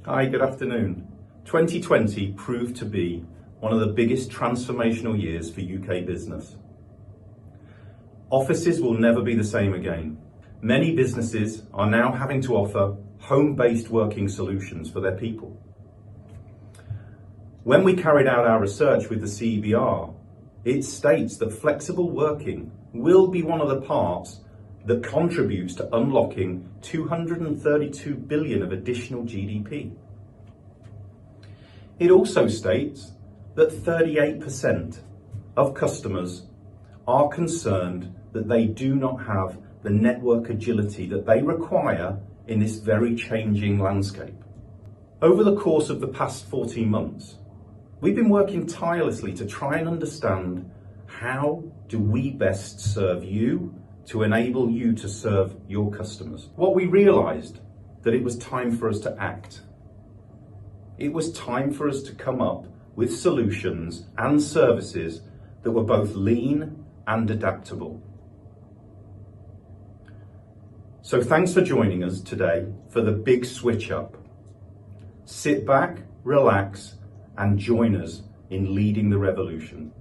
Hi, good afternoon. 2020 proved to be one of the biggest transformational years for UK business. Offices will never be the same again. Many businesses are now having to offer home-based working solutions for their people. When we carried out our research with the CEBR, it states that flexible working will be one of the parts that contributes to unlocking 232 billion of additional GDP. It also states that 38% of customers are concerned that they do not have the network agility that they require in this very changing landscape. Over the course of the past 14 months, we've been working tirelessly to try and understand how do we best serve you to enable you to serve your customers. What we realised that it was time for us to act. It was time for us to come up with solutions and services that were both lean and adaptable. So thanks for joining us today for the big switch up. Sit back, relax, and join us in leading the revolution.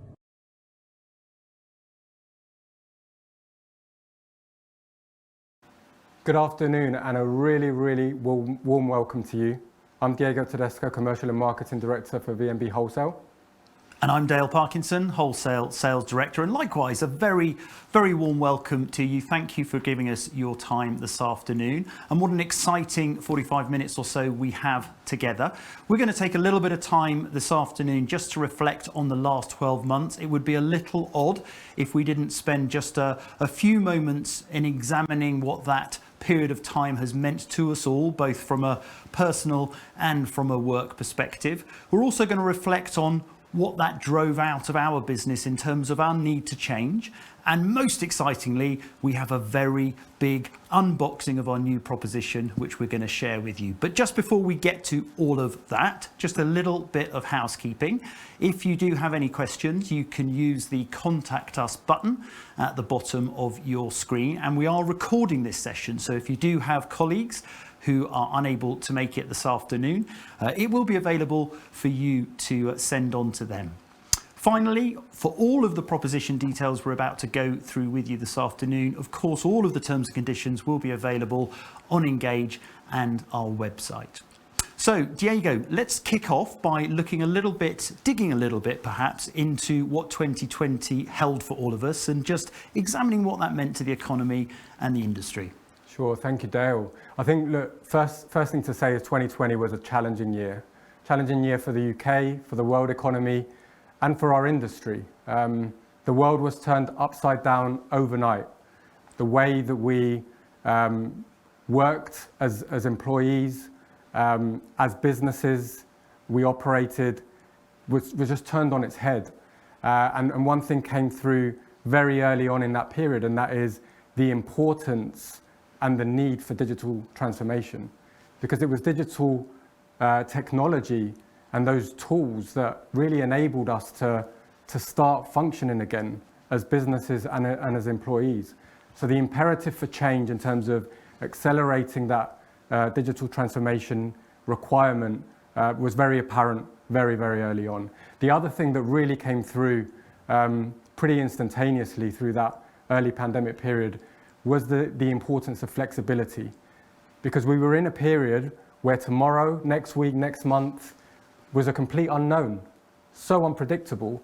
Good afternoon and a really warm welcome to you. I'm Diego Tedesco, Commercial and Marketing Director for VMB Wholesale. And I'm Dale Parkinson, Wholesale Sales Director, and likewise a very warm welcome to you. Thank you for giving us your time this afternoon. And what an exciting 45 minutes or so we have together. We're going to take a little bit of time this afternoon just to reflect on the last 12 months. It would be a little odd if we didn't spend just a few moments in examining what that period of time has meant to us all, both from a personal and from a work perspective. We're also going to reflect on what that drove out of our business in terms of our need to change. And most excitingly, we have a very big unboxing of our new proposition, which we're going to share with you. But just before we get to all of that, just a little bit of housekeeping. If you do have any questions, you can use the Contact Us button at the bottom of your screen. And we are recording this session. So if you do have colleagues who are unable to make it this afternoon, it will be available for you to send on to them. Finally, for all of the proposition details we're about to go through with you this afternoon, of course, all of the terms and conditions will be available on Engage and our website. So, Diego, let's kick off by looking a little bit, digging a little bit perhaps, into what 2020 held for all of us and just examining what that meant to the economy and the industry. Sure, thank you, Dale. I think, look, first thing to say is 2020 was a challenging year. Challenging year for the UK, for the world economy, and for our industry. The world was turned upside down overnight. The way that we worked as employees, as businesses, we operated, was just turned on its head. And one thing came through very early on in that period, and that is the importance and the need for digital transformation. Because it was digital technology and those tools that really enabled us to start functioning again as businesses and as employees. So the imperative for change in terms of accelerating that digital transformation requirement was very apparent very early on. The other thing that really came through pretty instantaneously through that early pandemic period was the importance of flexibility. Because we were in a period where tomorrow, next week, next month was a complete unknown. So unpredictable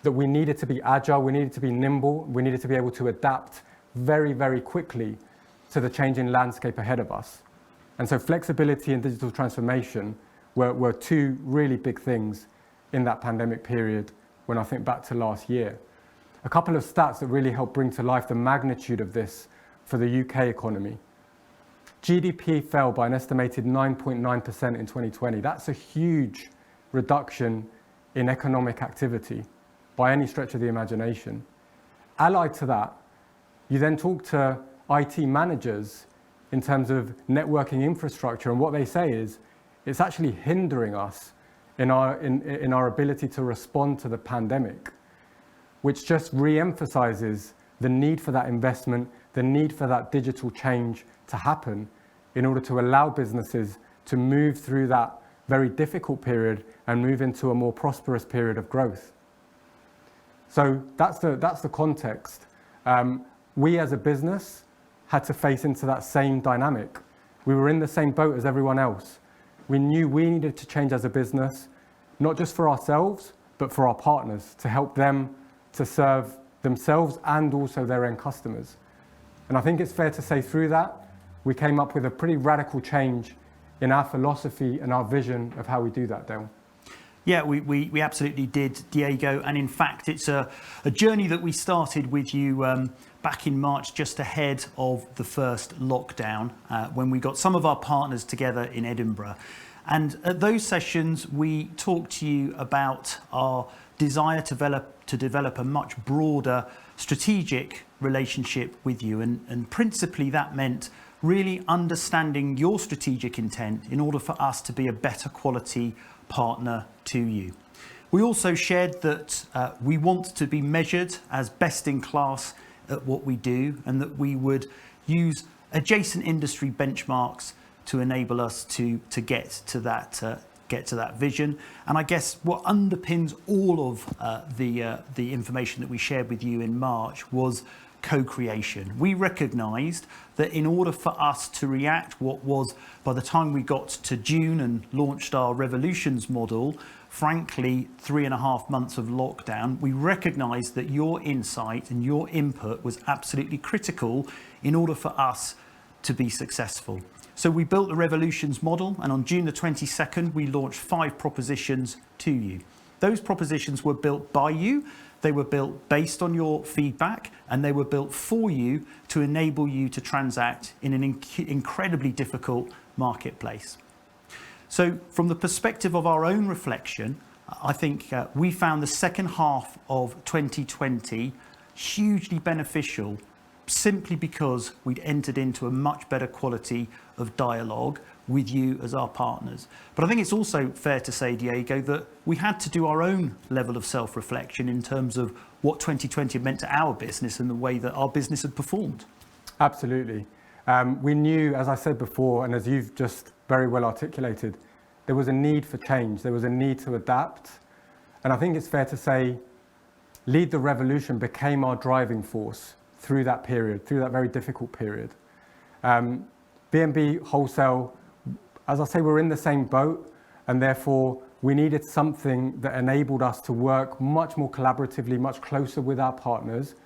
that we needed to be agile, we needed to be nimble, we needed to be able to adapt very quickly to the changing landscape ahead of us. And so flexibility and digital transformation were two really big things in that pandemic period when I think back to last year. A couple of stats that really help bring to life the magnitude of this for the UK economy. GDP fell by an estimated 9.9% in 2020. That's a huge reduction in economic activity by any stretch of the imagination. Allied to that, you then talk to IT managers in terms of networking infrastructure, and what they say is it's actually hindering us in our ability to respond to the pandemic, which just re-emphasizes the need for that investment, the need for that digital change to happen in order to allow businesses to move through that very difficult period and move into a more prosperous period of growth. So that's the context. We as a business had to face into that same dynamic. We were in the same boat as everyone else. We knew we needed to change as a business, not just for ourselves, but for our partners, to help them to serve themselves and also their end customers. And I think it's fair to say through that, we came up with a pretty radical change in our philosophy and our vision of how we do that, Dale. Yeah, we absolutely did, Diego. And in fact, it's a journey that we started with you back in March, just ahead of the first lockdown, when we got some of our partners together in Edinburgh. And at those sessions, we talked to you about our desire to develop a much broader strategic relationship with you. And principally that meant really understanding your strategic intent in order for us to be a better quality partner to you. We also shared that we want to be measured as best in class at what we do, and that we would use adjacent industry benchmarks to enable us to get to that vision. And I guess what underpins all of the information that we shared with you in March was co-creation. We recognised that in order for us to react, what was, by the time we got to June and launched our Revolutions model, frankly, 3.5 months of lockdown, we recognised that your insight and your input was absolutely critical in order for us to be successful. So we built the Revolutions model, and on June the 22nd, we launched 5 propositions to you. Those propositions were built by you, they were built based on your feedback, and they were built for you to enable you to transact in an incredibly difficult marketplace. So from the perspective of our own reflection, I think we found the second half of 2020 hugely beneficial, simply because we'd entered into a much better quality of dialogue with you as our partners. But I think it's also fair to say, Diego, that we had to do our own level of self-reflection in terms of what 2020 meant to our business and the way that our business had performed. Absolutely. We knew, as I said before, and as you've just very well articulated, there was a need for change. There was a need to adapt. And I think it's fair to say, Lead the Revolution became our driving force through that period, through that very difficult period. VMB Wholesale, as I say, we're in the same boat, and therefore we needed something that enabled us to work much more collaboratively, much closer with our partners,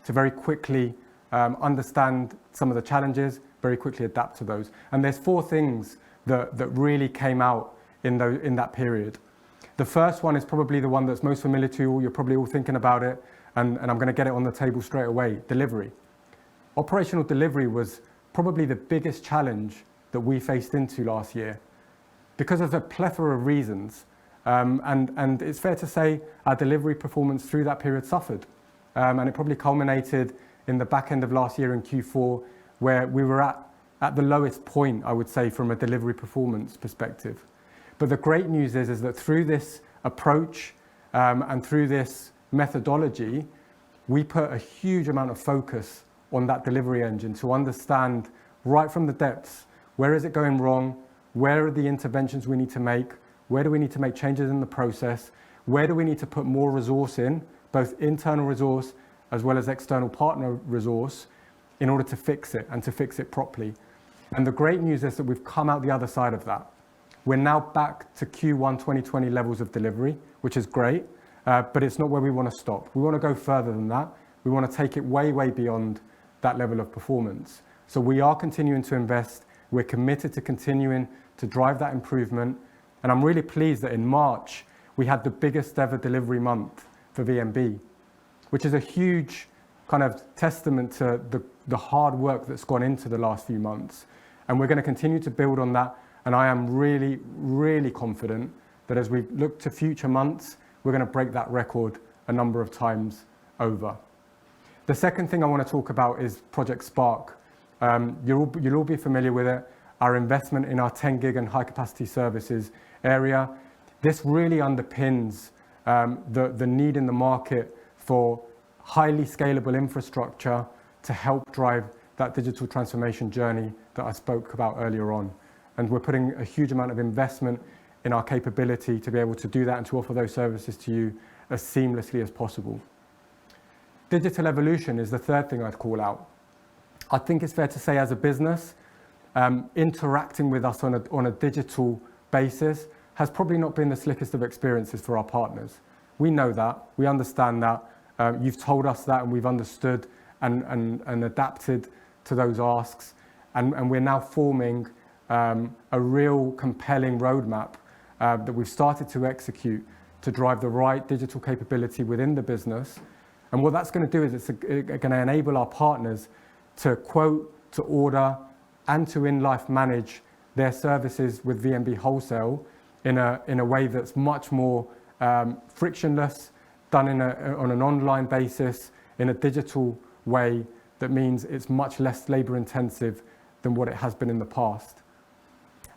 to very quickly understand some of the challenges, very quickly adapt to those. And there's 4 things that really came out in that period. The first one is probably the one that's most familiar to you all. You're probably all thinking about it, and I'm going to get it on the table straight away: delivery. Operational delivery was probably the biggest challenge that we faced into last year, because of a plethora of reasons. And it's fair to say our delivery performance through that period suffered. And it probably culminated in the back end of last year in Q4, where we were at the lowest point, I would say, from a delivery performance perspective. But the great news is that through this approach and through this methodology, we put a huge amount of focus on that delivery engine to understand right from the depths, where is it going wrong? Where are the interventions we need to make? Where do we need to make changes in the process? Where do we need to put more resource in, both internal resource as well as external partner resource, in order to fix it and to fix it properly? And the great news is that we've come out the other side of that. We're now back to Q1 2020 levels of delivery, which is great, but it's not where we want to stop. We want to go further than that. We want to take it way, way beyond that level of performance. So we are continuing to invest. We're committed to continuing to drive that improvement. And I'm really pleased that in March, we had the biggest ever delivery month for VMB, which is a huge kind of testament to the hard work that's gone into the last few months. And we're going to continue to build on that. And I am really, really confident that as we look to future months, we're going to break that record a number of times over. The second thing I want to talk about is Project Spark. You'll all be familiar with it, our investment in our 10 gig and high capacity services area. This really underpins the need in the market for highly scalable infrastructure to help drive that digital transformation journey that I spoke about earlier on. and we're putting a huge amount of investment in our capability to be able to do that and to offer those services to you as seamlessly as possible. Digital evolution is the third thing I'd call out. I think it's fair to say as a business, interacting with us on a digital basis has probably not been the slickest of experiences for our partners. We know that, we understand that, you've told us that, and we've understood and adapted to those asks, and we're now forming a real compelling roadmap that we've started to execute to drive the right digital capability within the business. And what that's going to do is it's going to enable our partners to quote, to order, and to in-life manage their services with VMB Wholesale in a way that's much more frictionless, done on an online basis, in a digital way that means it's much less labour intensive than what it has been in the past.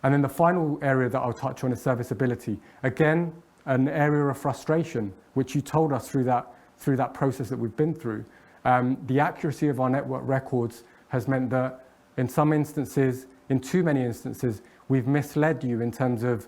And then the final area that I'll touch on is serviceability. Again, an area of frustration, which you told us through that process that we've been through. The accuracy of our network records has meant that in some instances, in too many instances, we've misled you in terms of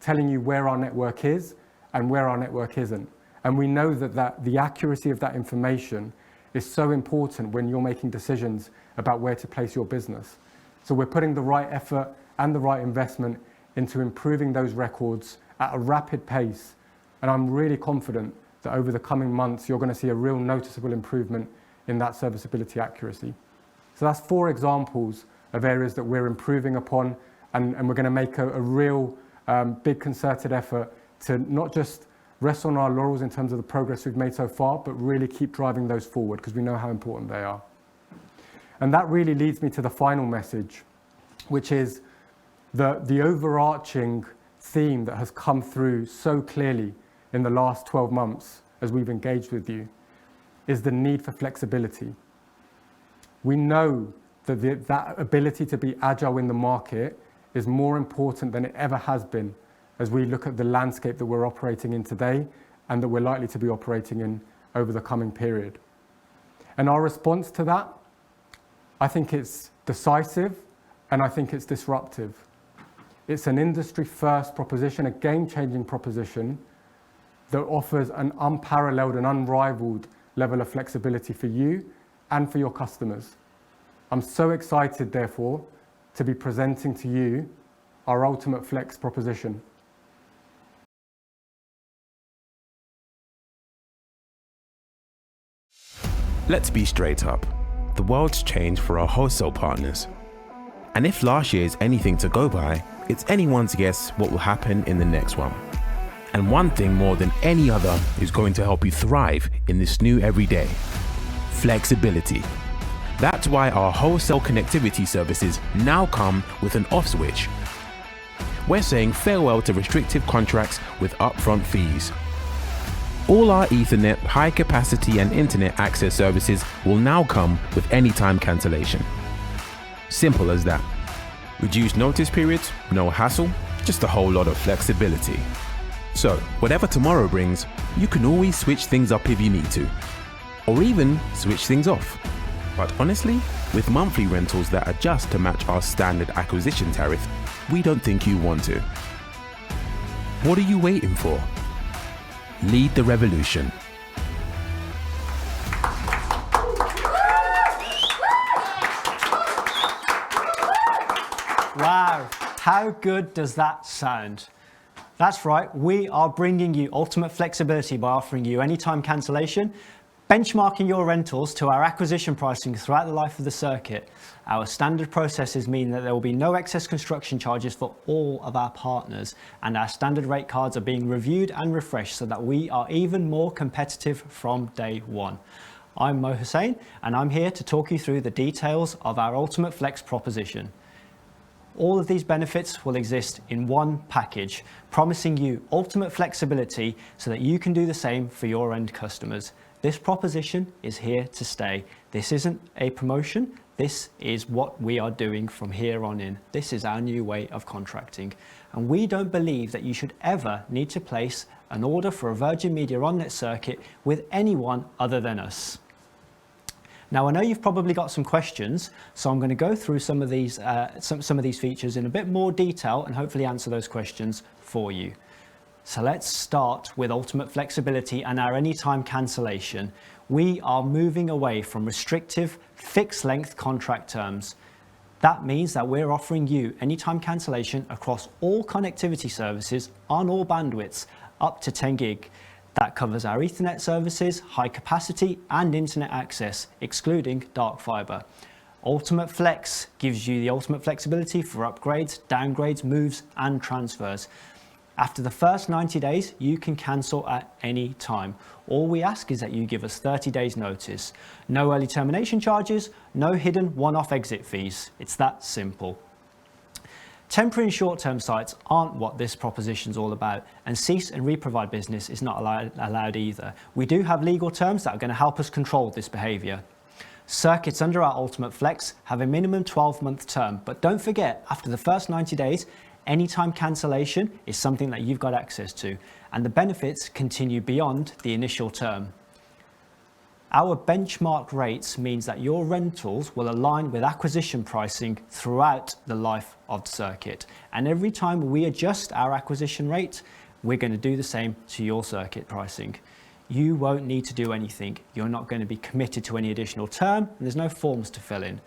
telling you where our network is and where our network isn't. And we know that the accuracy of that information is so important when you're making decisions about where to place your business. So we're putting the right effort and the right investment into improving those records at a rapid pace. And I'm really confident that over the coming months, you're going to see a real noticeable improvement in that serviceability accuracy. So that's 4 examples of areas that we're improving upon, and we're going to make a real big concerted effort to not just rest on our laurels in terms of the progress we've made so far, but really keep driving those forward because we know how important they are. And that really leads me to the final message, which is the overarching theme that has come through so clearly in the last 12 months as we've engaged with you, is the need for flexibility. We know that that ability to be agile in the market is more important than it ever has been as we look at the landscape that we're operating in today and that we're likely to be operating in over the coming period. And our response to that, I think it's decisive and I think it's disruptive. It's an industry-first proposition, a game-changing proposition that offers an unparalleled and unrivaled level of flexibility for you and for your customers. I'm so excited, therefore, to be presenting to you our UltimateFlex proposition. Let's be straight up. The world's changed for our wholesale partners. And if last year is anything to go by, it's anyone's guess what will happen in the next one. And one thing more than any other is going to help you thrive in this new everyday: flexibility. That's why our wholesale connectivity services now come with an off switch. We're saying farewell to restrictive contracts with upfront fees. All our Ethernet, high capacity and internet access services will now come with anytime cancellation. Simple as that. Reduced notice periods, no hassle, just a whole lot of flexibility. So, whatever tomorrow brings, you can always switch things up if you need to. Or even switch things off. But honestly, with monthly rentals that adjust to match our standard acquisition tariff, we don't think you want to. What are you waiting for? Lead the revolution. Wow, how good does that sound? That's right, we are bringing you ultimate flexibility by offering you anytime cancellation, benchmarking your rentals to our acquisition pricing throughout the life of the circuit. Our standard processes mean that there will be no excess construction charges for all of our partners, and our standard rate cards are being reviewed and refreshed so that we are even more competitive from day one. I'm Mo Hussain, and I'm here to talk you through the details of our UltimateFlex proposition. All of these benefits will exist in one package, promising you ultimate flexibility so that you can do the same for your end customers. This proposition is here to stay. This isn't a promotion. This is what we are doing from here on in. This is our new way of contracting. And we don't believe that you should ever need to place an order for a Virgin Media on-net circuit with anyone other than us. Now, I know you've probably got some questions, so I'm going to go through some of these features in a bit more detail and hopefully answer those questions for you. So let's start with ultimate flexibility and our anytime cancellation. We are moving away from restrictive, fixed length contract terms. That means that we're offering you anytime cancellation across all connectivity services on all bandwidths up to 10 gig. That covers our Ethernet services, high capacity and internet access, excluding dark fiber. UltimateFlex gives you the ultimate flexibility for upgrades, downgrades, moves and transfers. After the first 90 days, you can cancel at any time. All we ask is that you give us 30 days notice. No early termination charges, no hidden one-off exit fees. It's that simple. Temporary and short-term sites aren't what this proposition's all about, and cease and reprovide business is not allowed either. We do have legal terms that are going to help us control this behaviour. Circuits under our UltimateFlex have a minimum 12-month term, but don't forget, after the first 90 days, anytime cancellation is something that you've got access to, and the benefits continue beyond the initial term. Our benchmark rates means that your rentals will align with acquisition pricing throughout the life of the circuit. And every time we adjust our acquisition rate, we're going to do the same to your circuit pricing. You won't need to do anything. You're not going to be committed to any additional term, and there's no forms to fill in.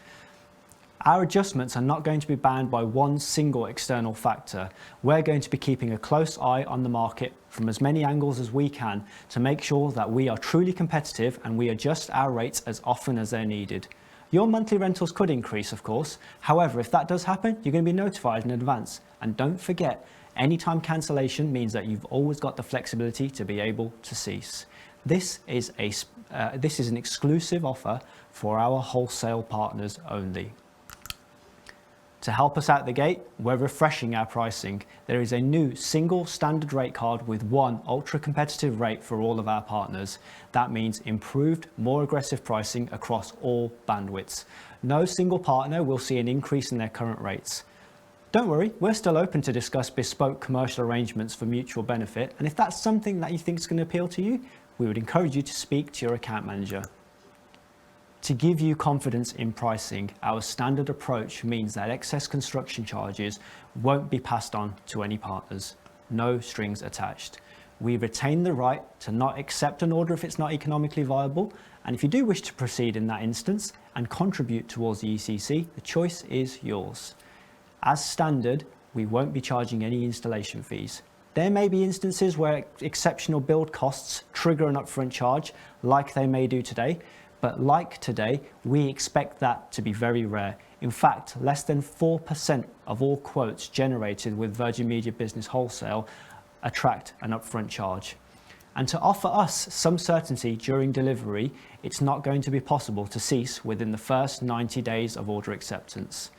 Our adjustments are not going to be bound by one single external factor. We're going to be keeping a close eye on the market from as many angles as we can to make sure that we are truly competitive and we adjust our rates as often as they're needed. Your monthly rentals could increase, of course. However, if that does happen, you're going to be notified in advance. And don't forget, anytime cancellation means that you've always got the flexibility to be able to cease. This is an exclusive offer for our wholesale partners only. To help us out the gate, we're refreshing our pricing. There is a new single standard rate card with one ultra competitive rate for all of our partners. That means improved, more aggressive pricing across all bandwidths. No single partner will see an increase in their current rates. Don't worry, we're still open to discuss bespoke commercial arrangements for mutual benefit, and if that's something that you think is going to appeal to you, we would encourage you to speak to your account manager. To give you confidence in pricing, our standard approach means that excess construction charges won't be passed on to any partners. No strings attached. We retain the right to not accept an order if it's not economically viable, and if you do wish to proceed in that instance and contribute towards the ECC, the choice is yours. As standard, we won't be charging any installation fees. There may be instances where exceptional build costs trigger an upfront charge, like they may do today, but like today, we expect that to be very rare. In fact, less than 4% of all quotes generated with Virgin Media Business Wholesale attract an upfront charge. And to offer us some certainty during delivery, it's not going to be possible to cease within the first 90 days of order acceptance.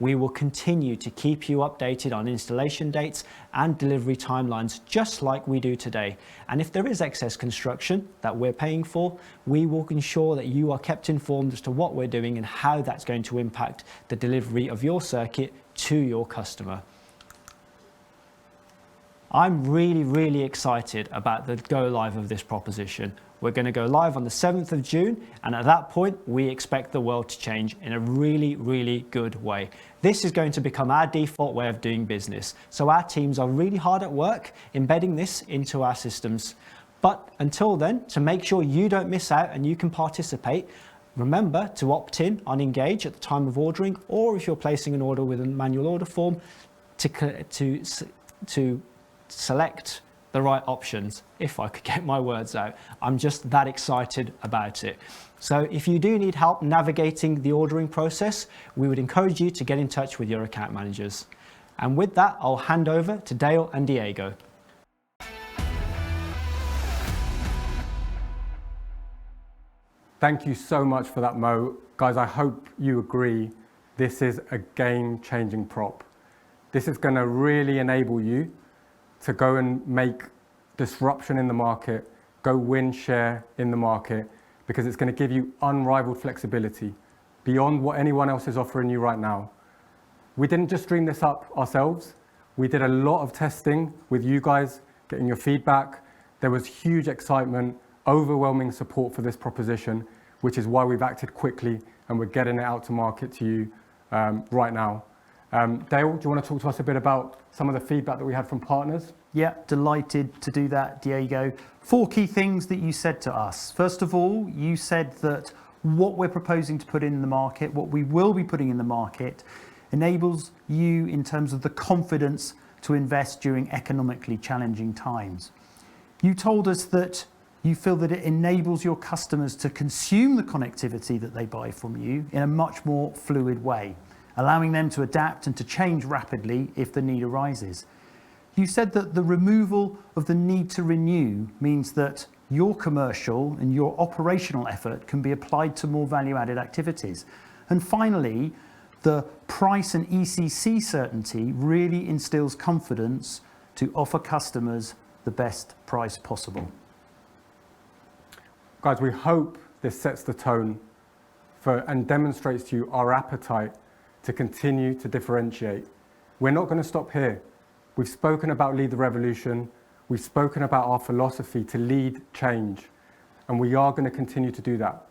We will continue to keep you updated on installation dates and delivery timelines just like we do today. And if there is excess construction that we're paying for, we will ensure that you are kept informed as to what we're doing and how that's going to impact the delivery of your circuit to your customer. I'm really excited about the go live of this proposition. We're going to go live on the 7th of June, and at that point, we expect the world to change in a really good way. This is going to become our default way of doing business. So our teams are really hard at work embedding this into our systems. But until then, to make sure you don't miss out and you can participate, remember to opt in on Engage at the time of ordering, or if you're placing an order with a manual order form, to select the right options, if I could get my words out. I'm just that excited about it. So if you do need help navigating the ordering process, we would encourage you to get in touch with your account managers. And with that, I'll hand over to Dale and Diego. Thank you so much for that, Mo. Guys, I hope you agree this is a game-changing prop. This is going to really enable you to go and make disruption in the market, go win share in the market, because it's going to give you unrivaled flexibility beyond what anyone else is offering you right now. We didn't just dream this up ourselves. We did a lot of testing with you guys, getting your feedback. There was huge excitement, overwhelming support for this proposition, which is why we've acted quickly and we're getting it out to market to you right now. Dale, do you want to talk to us a bit about some of the feedback that we had from partners? Yeah, delighted to do that, Diego. 4 key things that you said to us. First of all, you said that what we're proposing to put in the market, what we will be putting in the market, enables you in terms of the confidence to invest during economically challenging times. You told us that you feel that it enables your customers to consume the connectivity that they buy from you in a much more fluid way, allowing them to adapt and to change rapidly if the need arises. You said that the removal of the need to renew means that your commercial and your operational effort can be applied to more value-added activities. And finally, the price and ECC certainty really instills confidence to offer customers the best price possible. Guys, we hope this sets the tone for and demonstrates to you our appetite to continue to differentiate. We're not going to stop here. We've spoken about Lead the Revolution. We've spoken about our philosophy to lead change, and we are going to continue to do that.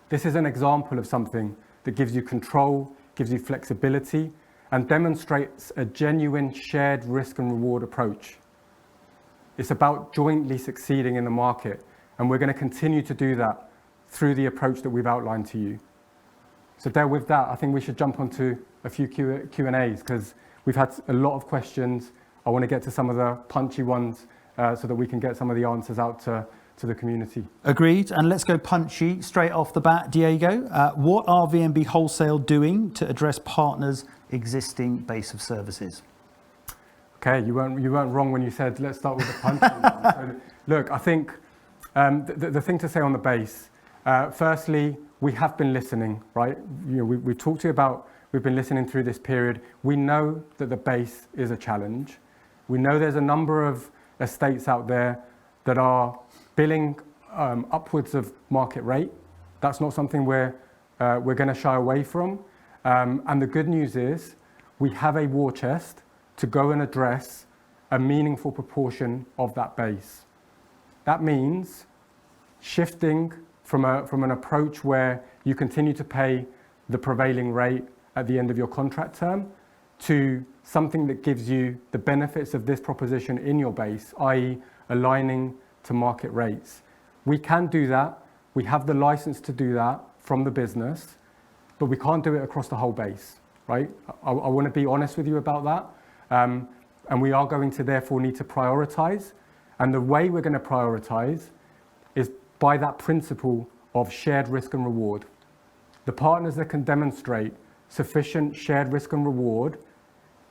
This is an example of something that gives you control, gives you flexibility, and demonstrates a genuine shared risk and reward approach. It's about jointly succeeding in the market, and we're going to continue to do that through the approach that we've outlined to you. So Dale, with that, I think we should jump onto a few Q&As, because we've had a lot of questions. I want to get to some of the punchy ones so that we can get some of the answers out to the community. Agreed. And let's go punchy straight off the bat, Diego. What are VMB Wholesale doing to address partners' existing base of services? Okay, you weren't wrong when you said let's start with the punchy one. So, look, I think the thing to say on the base, firstly, we have been listening, right? You know, we've talked to you about, we've been listening through this period. We know that the base is a challenge. We know there's a number of estates out there that are billing upwards of market rate. That's not something we're going to shy away from. And the good news is we have a war chest to go and address a meaningful proportion of that base. That means shifting from an approach where you continue to pay the prevailing rate at the end of your contract term to something that gives you the benefits of this proposition in your base, i.e. aligning to market rates. We can do that. We have the license to do that from the business, but we can't do it across the whole base, right? I want to be honest with you about that. And we are going to therefore need to prioritize. And the way we're going to prioritize is by that principle of shared risk and reward. The partners that can demonstrate sufficient shared risk and reward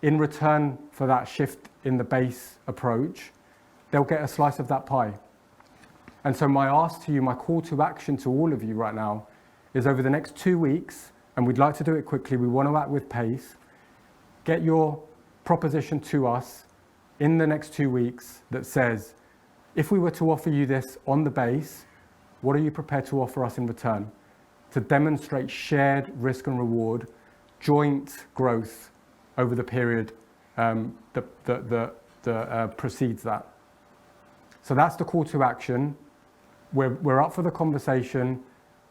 in return for that shift in the base approach, they'll get a slice of that pie. And so my ask to you, my call to action to all of you right now is over the next 2 weeks, and we'd like to do it quickly, we want to act with pace, get your proposition to us in the next 2 weeks that says, if we were to offer you this on the base, what are you prepared to offer us in return? To demonstrate shared risk and reward, joint growth over the period that precedes that. So that's the call to action. We're up for the conversation.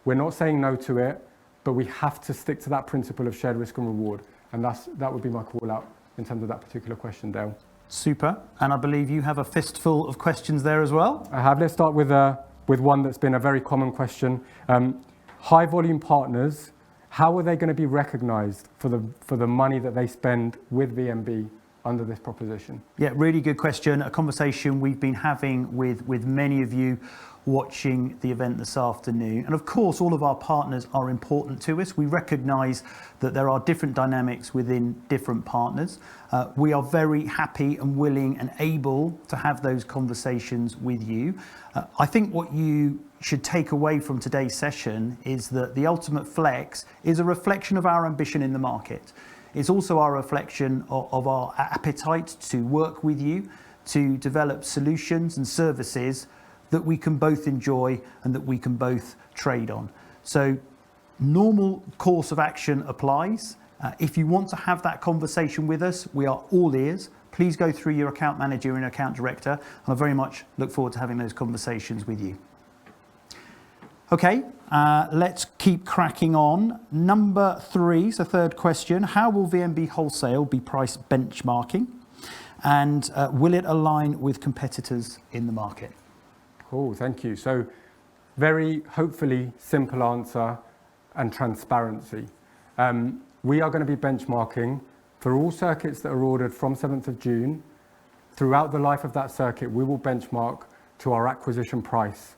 We're not saying no to it, but we have to stick to that principle of shared risk and reward. And that would be my call out in terms of that particular question, Dale. Super. And I believe you have a fistful of questions there as well. I have. Let's start with one that's been a very common question. High volume partners, how are they going to be recognized for the money that they spend with VMB under this proposition? Yeah, really good question. A conversation we've been having with many of you watching the event this afternoon. And of course, all of our partners are important to us. We recognize that there are different dynamics within different partners. We are very happy and willing and able to have those conversations with you. I think what you should take away from today's session is that the UltimateFlex is a reflection of our ambition in the market. It's also our reflection of our appetite to work with you, to develop solutions and services that we can both enjoy and that we can both trade on. So normal course of action applies. If you want to have that conversation with us, we are all ears. Please go through your account manager and account director. And I very much look forward to having those conversations with you. Okay, let's keep cracking on. Number 3, so third question, how will VMB Wholesale be price benchmarking? And will it align with competitors in the market? Cool, thank you. So very, hopefully, simple answer and transparency. We are going to be benchmarking for all circuits that are ordered from 7th of June. Throughout the life of that circuit, we will benchmark to our acquisition price.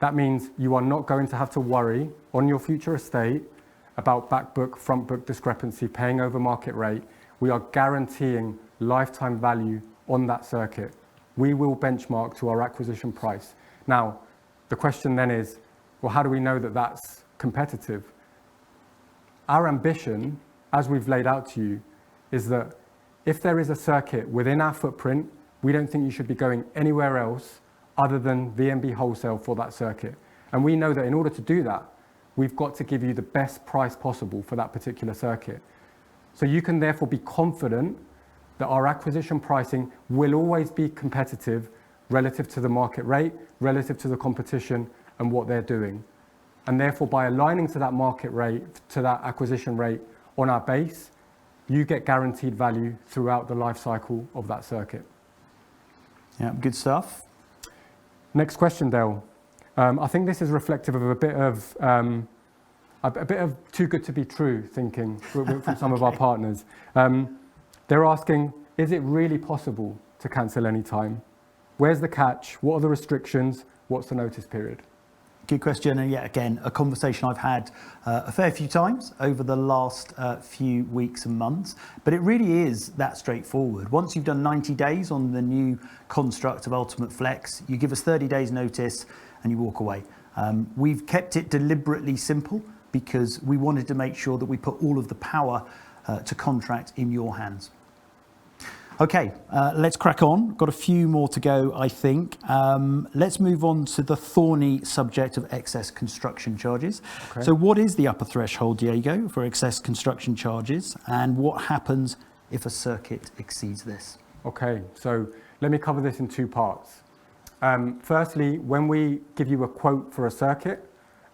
That means you are not going to have to worry on your future estate about back book, front book discrepancy, paying over market rate. We are guaranteeing lifetime value on that circuit. We will benchmark to our acquisition price. Now, the question then is, well, how do we know that that's competitive? Our ambition, as we've laid out to you, is that if there is a circuit within our footprint, we don't think you should be going anywhere else other than VMB Wholesale for that circuit. And we know that in order to do that, we've got to give you the best price possible for that particular circuit. So you can therefore be confident that our acquisition pricing will always be competitive relative to the market rate, relative to the competition and what they're doing. And therefore, by aligning to that market rate, to that acquisition rate on our base, you get guaranteed value throughout the life cycle of that circuit. Yeah, good stuff. Next question, Dale. I think this is reflective of a bit of too good to be true thinking from some of our partners. They're asking, is it really possible to cancel any time? Where's the catch? What are the restrictions? What's the notice period? Good question, and yet again, a conversation I've had a fair few times over the last few weeks and months, but it really is that straightforward. Once you've done 90 days on the new construct of UltimateFlex, you give us 30 days notice and you walk away. We've kept it deliberately simple because we wanted to make sure that we put all of the power to contract in your hands. Okay, let's crack on. Got a few more to go, I think. Let's move on to the thorny subject of excess construction charges. Okay. So what is the upper threshold, Diego, for excess construction charges, and what happens if a circuit exceeds this? Okay, so let me cover this in 2 parts. Firstly, when we give you a quote for a circuit,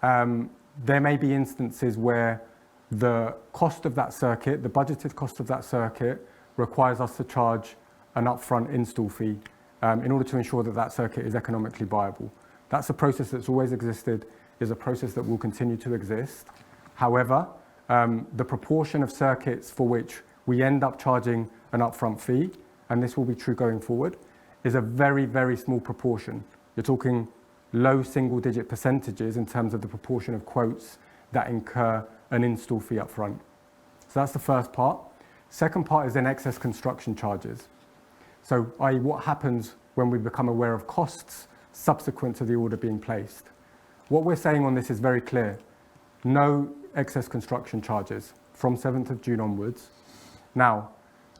there may be instances where the cost of that circuit, the budgeted cost of that circuit, requires us to charge an upfront install fee in order to ensure that that circuit is economically viable. That's a process that's always existed, is a process that will continue to exist. However, the proportion of circuits for which we end up charging an upfront fee, and this will be true going forward, is a very, very small proportion. You're talking low single-digit percentages in terms of the proportion of quotes that incur an install fee upfront. So that's the first part. Second part is then excess construction charges. So, i.e. what happens when we become aware of costs subsequent to the order being placed. What we're saying on this is very clear. No excess construction charges from 7th of June onwards. Now,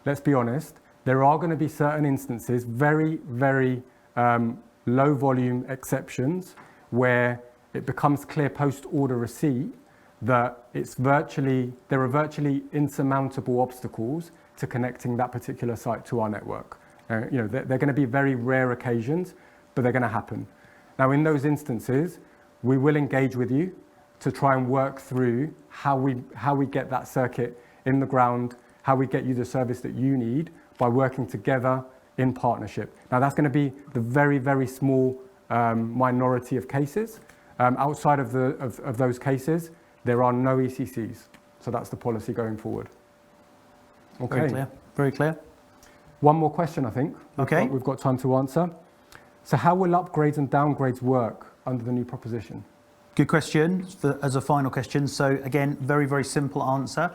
let's be honest, there are going to be certain instances, very, very low volume exceptions, where it becomes clear post-order receipt that there are virtually insurmountable obstacles to connecting that particular site to our network. They're going to be very rare occasions, but they're going to happen. Now, in those instances, we will engage with you to try and work through how we get that circuit in the ground, how we get you the service that you need by working together in partnership. Now, that's going to be the very, very small minority of cases. Outside of those cases, there are no ECCs. So that's the policy going forward. Okay. Very clear. Very clear. One more question, I think. We've got time to answer. So how will upgrades and downgrades work under the new proposition? Good question as a final question. So again, very, very simple answer.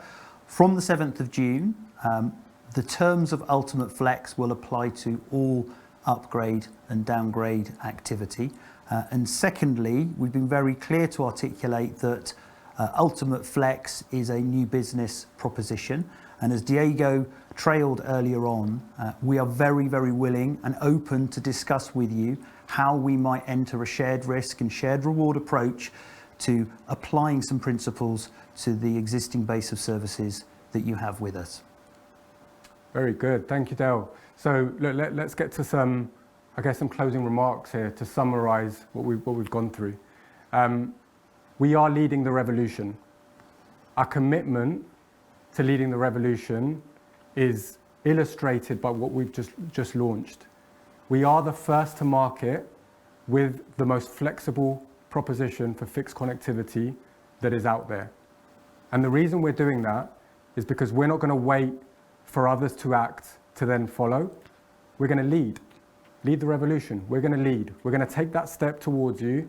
From the 7th of June, the terms of UltimateFlex will apply to all upgrade and downgrade activity. And secondly, we've been very clear to articulate that UltimateFlex is a new business proposition. And as Diego trailed earlier on, we are very, very willing and open to discuss with you how we might enter a shared risk and shared reward approach to applying some principles to the existing base of services that you have with us. Very good. Thank you, Dale. So let's get to some closing remarks here to summarize what we've gone through. We are leading the revolution. Our commitment to leading the revolution is illustrated by what we've just launched. We are the first to market with the most flexible proposition for fixed connectivity that is out there. And the reason we're doing that is because we're not going to wait for others to act to then follow. We're going to lead the revolution. We're going to lead. We're going to take that step towards you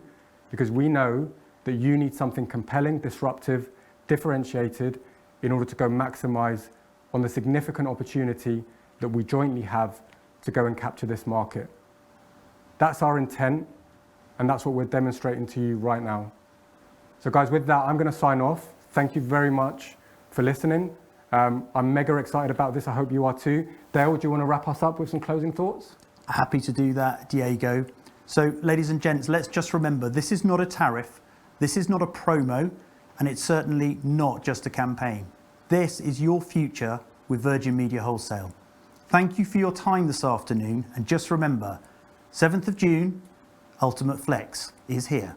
because we know that you need something compelling, disruptive, differentiated in order to go maximize on the significant opportunity that we jointly have to go and capture this market. That's our intent, and that's what we're demonstrating to you right now. So guys, with that, I'm going to sign off. Thank you very much for listening. I'm mega excited about this. I hope you are too. Dale, do you want to wrap us up with some closing thoughts? Happy to do that, Diego. So, ladies and gents, let's just remember, this is not a tariff, this is not a promo, and it's certainly not just a campaign. This is your future with Virgin Media Wholesale. Thank you for your time this afternoon, and just remember, 7th of June, UltimateFlex is here.